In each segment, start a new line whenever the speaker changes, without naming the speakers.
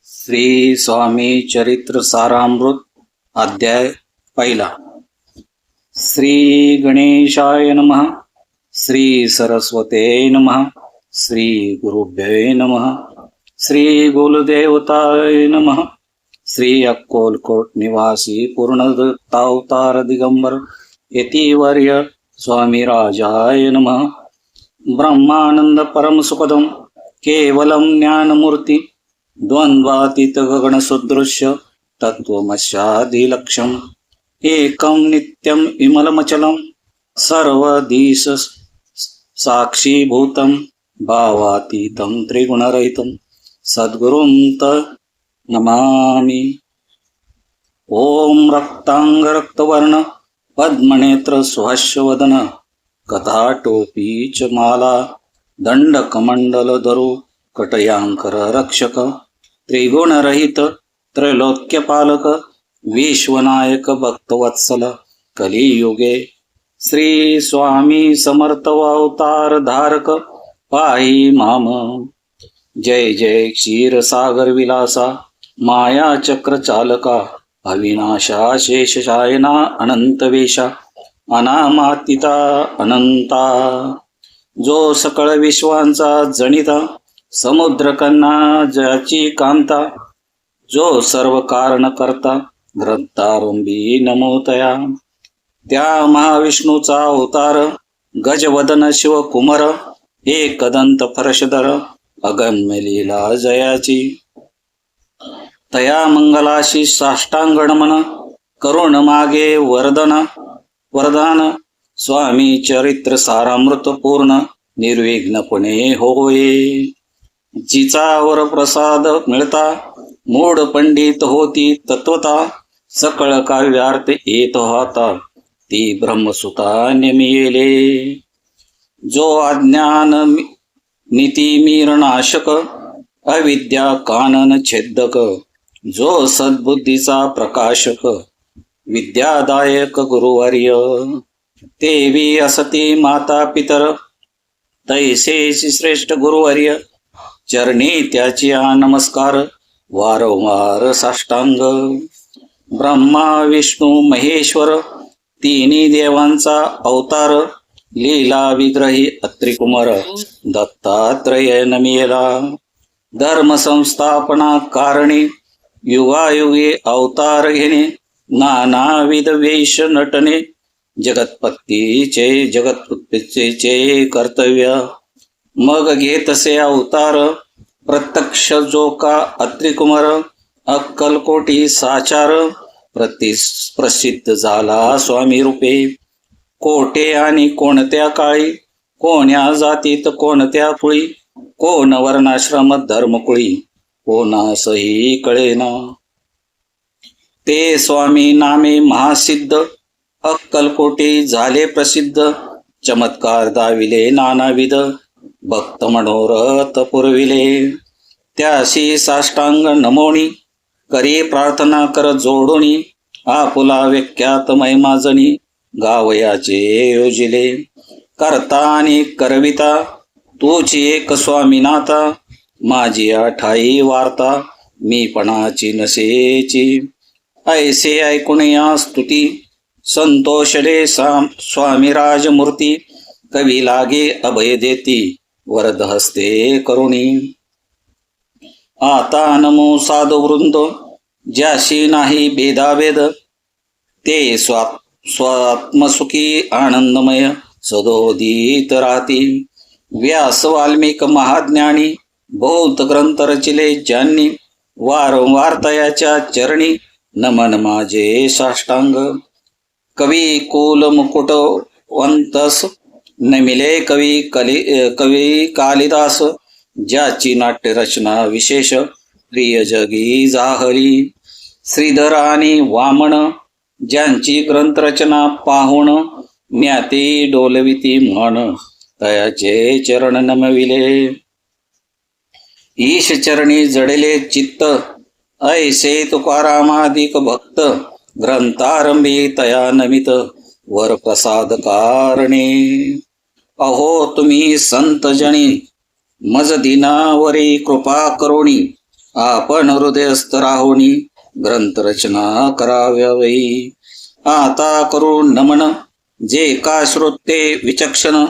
श्री स्वामी चरित्र सारामृत अध्याय पहिला। श्री गणेशाय नमः। श्री सरस्वते नमः। श्री गुरुभ्ये नमः। श्री गुलदेवताय नमः। श्री अक्कोलकोट निवासी पूर्णदत्तावतार दिगंबर यतिवर्य स्वामी राजाय नमः। ब्रह्मानंद परम सुखदम केवलम ज्ञानमूर्ति द्वंद्वातीत गगनसदृश्य तत्वमस्यादिलक्ष्यम् एकं नित्यं विमलमचलं सर्वदिश साक्षीभूतं भावातीतं त्रिगुणरहितं सद्गुरुं नमामि। ओम रक्तांग रक्तवर्ण पद्मनेत्र सुहास्यवदन कथाटोपी च माला दंडकमंडल धरू कटयांकर रक्षक त्रिगुणरहित त्रैलोक्यपालक विश्वनायक भक्तवत्सल कलियुगे श्री स्वामी समर्थ अवतार धारक पाहि माम। जय जय क्षीरसागर विलासा माया चक्र चालका अविनाशा शेषशायना अनंतवेशा अनामातीता अनंता जो सकळ विश्वांचा जनिता समुद्र कन्ना ज्याची कांता जो सर्व कारण करता ग्रंथारंभी नमोतया त्या महाविष्णूचा अवतार गजवदन शिव कुमार एकदंत फरशधर अगम्य लीला जयाची तया मंगलाशी साष्टांग नमन करुण मागे वरदान स्वामी चरित्र सारामृत पूर्ण निर्विघ्नपणे होय। जिचा वर प्रसाद मिळता मूढ पंडित होती तत्वता सकळ काव्यार्थ येत होता ती ब्रह्मसुता नेमिले। जो अज्ञान नीती मीरनाशक अविद्या कानन छेदक जो सद्बुद्धीचा प्रकाशक विद्यादायक गुरुवर्य तेवी असती माता पितर तैसे श्रेष्ठ गुरुवर्य चरणी त्याची नमस्कार वारंवार साष्टांग। ब्रह्मा विष्णू महेश्वर तिन्ही देवांचा अवतार लीला विग्रही अत्रिकुमार दत्तात्रय नमिला धर्म संस्थापना कारणी युगायुगे अवतार घेणे नानाविध वेश नटने जगतपत्तीचे कर्तव्य मग घेतसे अवतार प्रत्यक्ष जो का अत्रिकुमार अक्कलकोटी साचार प्रसिद्ध झाला स्वामी रूपे कोठे आणि कोणत्या काळी कोण्या जातीत कोणत्या कुळी कोण वर्णाश्रम धर्मकुळी कोणासही कळेना ते स्वामी नामे महासिद्ध अक्कलकोटी झाले प्रसिद्ध चमत्कार दाविले नानाविध भक्त मनोरथ पुरविले त्याशी साष्टांग नमोनी करी प्रार्थना कर जोडोनी आपुला विख्यात महिमाजनी गावयाचे योजिले करता आणि करविता तूची एक स्वामीनाथा माझी ठाई वार्ता मीपणाची नसेची ऐसे ऐकून या स्तुती संतोषले स्वामी राजमूर्ती कवी लागे अभय देती वरद हस्ते करुणी आता नमो साधू वृंद ज्याशी नाही भेदाभेद ते स्वात्मसुखी आनंदमय सदोदित राहतील व्यास वाल्मिक महाज्ञानी बौद्ध ग्रंथ रचिले ज्यांनी वारंवार तयाच्या चरणी नमन माझे साष्टांग कवी कुल मुकुटवंतस नमिले कवी कालिदास ज्याची नाट्य रचना विशेष प्रिय जगी जाहरी श्रीधर आणि वामन ज्यांची ग्रंथरचना पाहुण ज्ञाती डोलविती म्हण तयाचे चरण नमविले ईश चरणी जडले चित्त ऐसे तुकारामादिक भक्त ग्रंथारंभी तया नमित वर प्रसाद कारणे अहो तुम्ही संत जनी मज दिनावरी कृपा करोणी आपण हृदयस्थ राहुनी ग्रंथरचना कराव्यावी. आता करून नमन जे का श्रोते विचक्षण,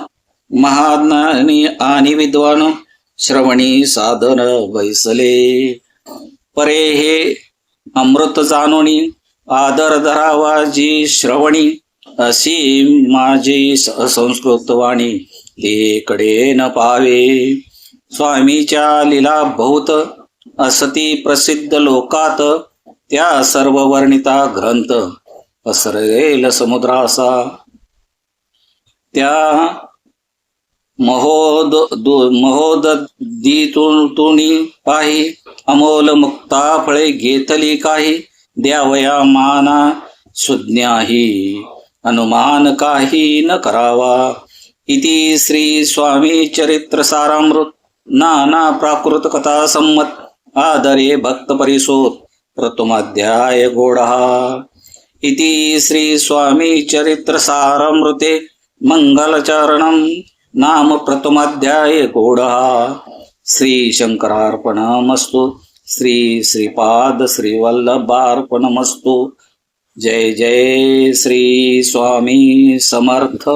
महाज्ञानी आणि विद्वान श्रवणी साधन बैसले. परे हे अमृत जाणोनी आदर धरावा जी श्रवणी, अशी माझी संस्कृत वाणी ते कडे न पावे. स्वामीच्या लीला बहुत असती प्रसिद्ध लोकात, त्या सर्व वर्णिता ग्रंथ पसरेल समुद्रासा. त्या महोदधीतुनी पाही अमोल मुक्ता फळे घेतली काही. द्यावया माना सुज्ञाही अनुमान काही न करावा. इति श्री स्वामी चरित्र सारामृत नाना प्राकृत कथा संमत आदरे भक्त परिसोत प्रथमाध्याय गोडहा. इति श्री स्वामी चरित्र सारामृते मंगलचरणम नाम प्रथमाध्याय गोडहा. श्री शंकरार्पणमस्तु. श्री श्रीपाद श्रीवल्लभार्पणमस्तु. जय जय श्री स्वामी समर्थ.